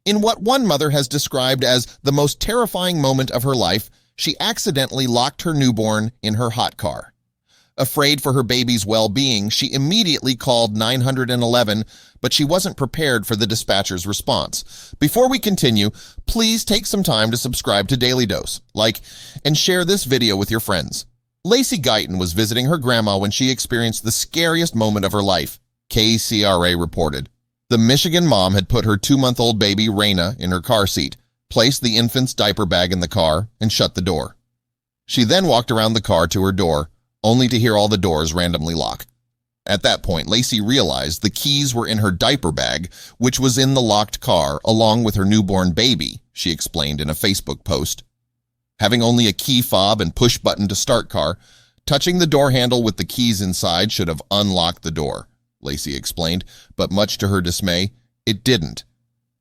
In what one mother has described as the most terrifying moment of her life, she accidentally locked her newborn in her hot car. Afraid for her baby's well-being, she immediately called 911, but she wasn't prepared for the dispatcher's response. Before we continue, please take some time to subscribe to Dailydose, like, and share this video with your friends. Lacey Guyton was visiting her grandma when she experienced the scariest moment of her life, KCRA reported. The Michigan mom had put her 2-month-old baby, Raina, in her car seat, placed the infant's diaper bag in the car, and shut the door. She then walked around the car to her door, only to hear all the doors randomly lock. At that point, Lacey realized the keys were in her diaper bag, which was in the locked car, along with her newborn baby, she explained in a Facebook post. Having only a key fob and push button to start car, touching the door handle with the keys inside should have unlocked the door, Lacey explained, but much to her dismay, it didn't.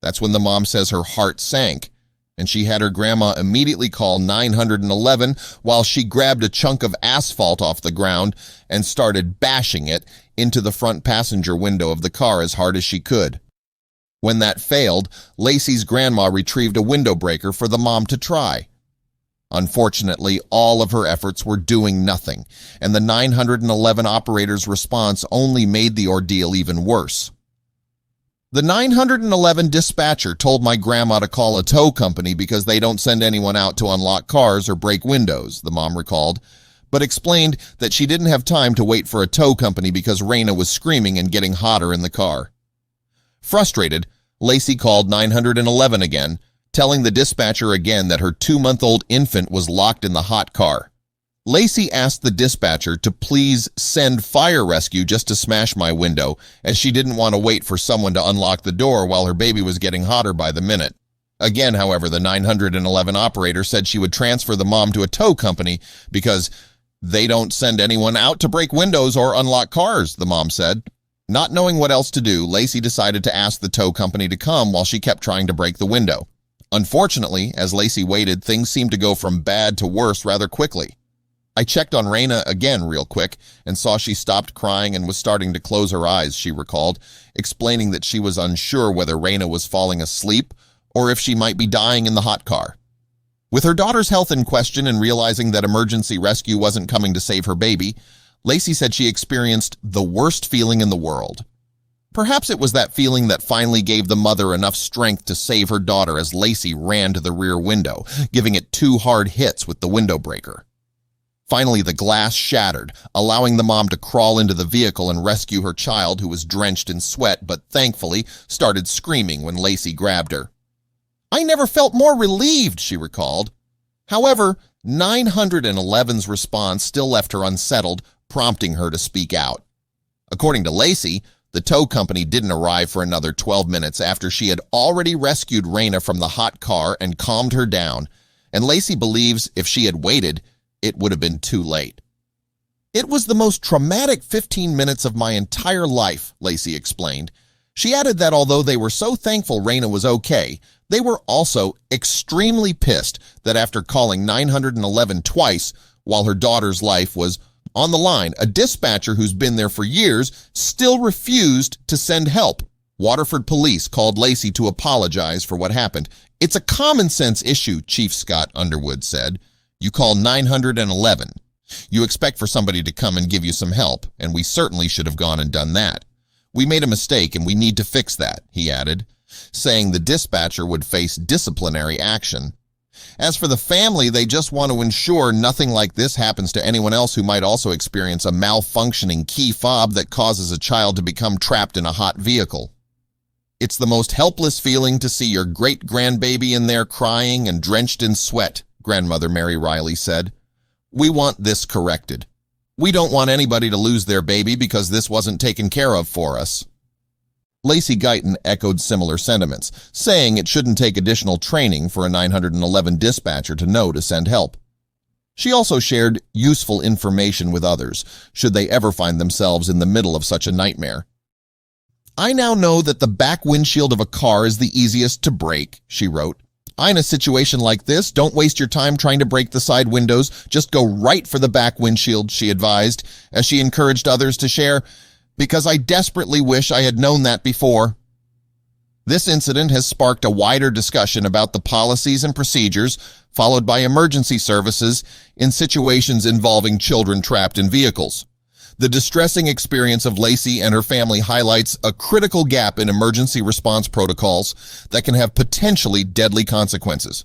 That's when the mom says her heart sank, and she had her grandma immediately call 911 while she grabbed a chunk of asphalt off the ground and started bashing it into the front passenger window of the car as hard as she could. When that failed, Lacey's grandma retrieved a window breaker for the mom to try. Unfortunately, all of her efforts were doing nothing, and the 911 operator's response only made the ordeal even worse. The 911 dispatcher told my grandma to call a tow company because they don't send anyone out to unlock cars or break windows, the mom recalled, but explained that she didn't have time to wait for a tow company because Raina was screaming and getting hotter in the car. Frustrated, Lacey called 911 again, telling the dispatcher again that her 2-month-old infant was locked in the hot car. Lacey asked the dispatcher to please send fire rescue just to smash my window, as she didn't want to wait for someone to unlock the door while her baby was getting hotter by the minute. Again, however, the 911 operator said she would transfer the mom to a tow company because they don't send anyone out to break windows or unlock cars, the mom said. Not knowing what else to do, Lacey decided to ask the tow company to come while she kept trying to break the window. Unfortunately, as Lacey waited, things seemed to go from bad to worse rather quickly. I checked on Raina again real quick and saw she stopped crying and was starting to close her eyes, she recalled, explaining that she was unsure whether Raina was falling asleep or if she might be dying in the hot car. With her daughter's health in question and realizing that emergency rescue wasn't coming to save her baby, Lacey said she experienced the worst feeling in the world. Perhaps it was that feeling that finally gave the mother enough strength to save her daughter as Lacey ran to the rear window, giving it 2 hard hits with the window breaker. Finally, the glass shattered, allowing the mom to crawl into the vehicle and rescue her child, who was drenched in sweat but thankfully started screaming when Lacey grabbed her. "I never felt more relieved," she recalled. However, 911's response still left her unsettled, prompting her to speak out. According to Lacey, the tow company didn't arrive for another 12 minutes after she had already rescued Raina from the hot car and calmed her down, and Lacey believes if she had waited, it would have been too late. "It was the most traumatic 15 minutes of my entire life," Lacey explained. She added that although they were so thankful Raina was okay, they were also extremely pissed that after calling 911 twice while her daughter's life was on the line, a dispatcher who's been there for years still refused to send help. Waterford police called Lacey to apologize for what happened. "It's a common sense issue," Chief Scott Underwood said. "You call 911. You expect for somebody to come and give you some help, and we certainly should have gone and done that. We made a mistake and we need to fix that," he added, saying the dispatcher would face disciplinary action. As for the family, they just want to ensure nothing like this happens to anyone else who might also experience a malfunctioning key fob that causes a child to become trapped in a hot vehicle. "It's the most helpless feeling to see your great-grandbaby in there crying and drenched in sweat," Grandmother Mary Riley said. "We want this corrected. We don't want anybody to lose their baby because this wasn't taken care of for us." Lacey Guyton echoed similar sentiments, saying it shouldn't take additional training for a 911 dispatcher to know to send help. She also shared useful information with others, should they ever find themselves in the middle of such a nightmare. "I now know that the back windshield of a car is the easiest to break," she wrote. "In a situation like this, don't waste your time trying to break the side windows. Just go right for the back windshield," she advised, as she encouraged others to share, "because I desperately wish I had known that before." This incident has sparked a wider discussion about the policies and procedures followed by emergency services in situations involving children trapped in vehicles. The distressing experience of Lacey and her family highlights a critical gap in emergency response protocols that can have potentially deadly consequences.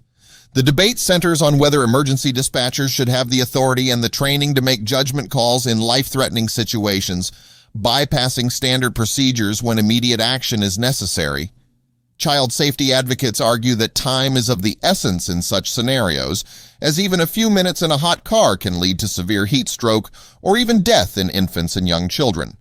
The debate centers on whether emergency dispatchers should have the authority and the training to make judgment calls in life-threatening situations, bypassing standard procedures when immediate action is necessary. Child safety advocates argue that time is of the essence in such scenarios, as even a few minutes in a hot car can lead to severe heat stroke or even death in infants and young children.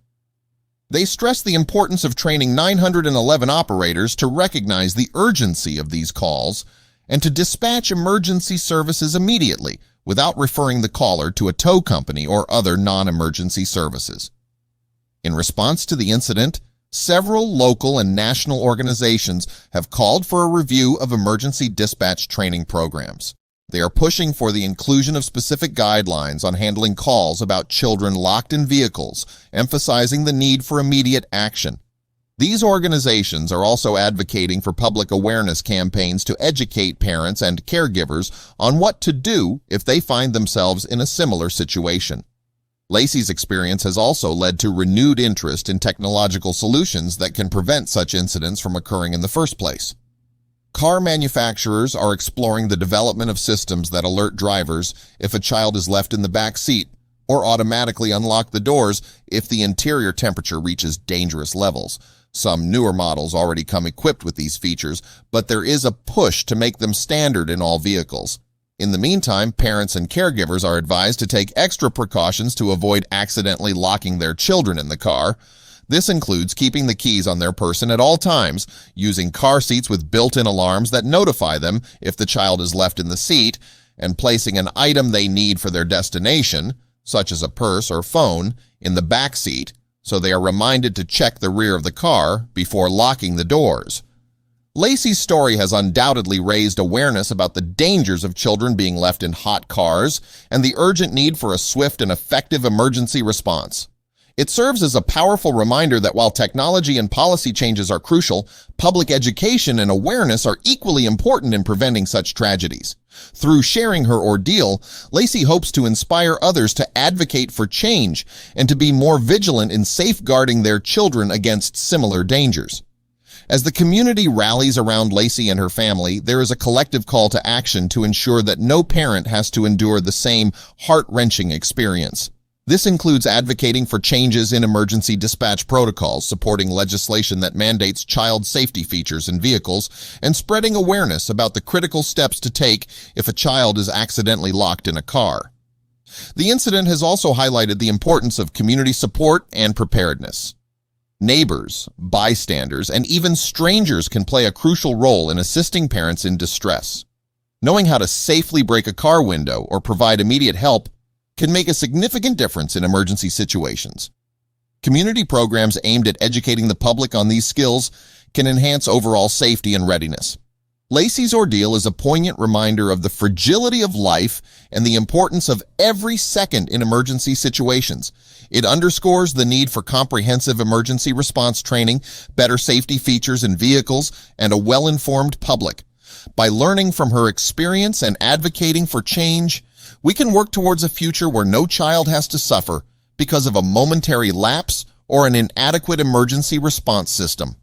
They stress the importance of training 911 operators to recognize the urgency of these calls and to dispatch emergency services immediately without referring the caller to a tow company or other non-emergency services. In response to the incident, several local and national organizations have called for a review of emergency dispatch training programs. They are pushing for the inclusion of specific guidelines on handling calls about children locked in vehicles, emphasizing the need for immediate action. These organizations are also advocating for public awareness campaigns to educate parents and caregivers on what to do if they find themselves in a similar situation. Lacey's experience has also led to renewed interest in technological solutions that can prevent such incidents from occurring in the first place. Car manufacturers are exploring the development of systems that alert drivers if a child is left in the back seat or automatically unlock the doors if the interior temperature reaches dangerous levels. Some newer models already come equipped with these features, but there is a push to make them standard in all vehicles. In the meantime, parents and caregivers are advised to take extra precautions to avoid accidentally locking their children in the car. This includes keeping the keys on their person at all times, using car seats with built-in alarms that notify them if the child is left in the seat, and placing an item they need for their destination, such as a purse or phone, in the back seat, so they are reminded to check the rear of the car before locking the doors. Lacey's story has undoubtedly raised awareness about the dangers of children being left in hot cars and the urgent need for a swift and effective emergency response. It serves as a powerful reminder that while technology and policy changes are crucial, public education and awareness are equally important in preventing such tragedies. Through sharing her ordeal, Lacey hopes to inspire others to advocate for change and to be more vigilant in safeguarding their children against similar dangers. As the community rallies around Lacey and her family, there is a collective call to action to ensure that no parent has to endure the same heart-wrenching experience. This includes advocating for changes in emergency dispatch protocols, supporting legislation that mandates child safety features in vehicles, and spreading awareness about the critical steps to take if a child is accidentally locked in a car. The incident has also highlighted the importance of community support and preparedness. Neighbors, bystanders, and even strangers can play a crucial role in assisting parents in distress. Knowing how to safely break a car window or provide immediate help can make a significant difference in emergency situations. Community programs aimed at educating the public on these skills can enhance overall safety and readiness. Lacey's ordeal is a poignant reminder of the fragility of life and the importance of every second in emergency situations. It underscores the need for comprehensive emergency response training, better safety features in vehicles, and a well-informed public. By learning from her experience and advocating for change, we can work towards a future where no child has to suffer because of a momentary lapse or an inadequate emergency response system.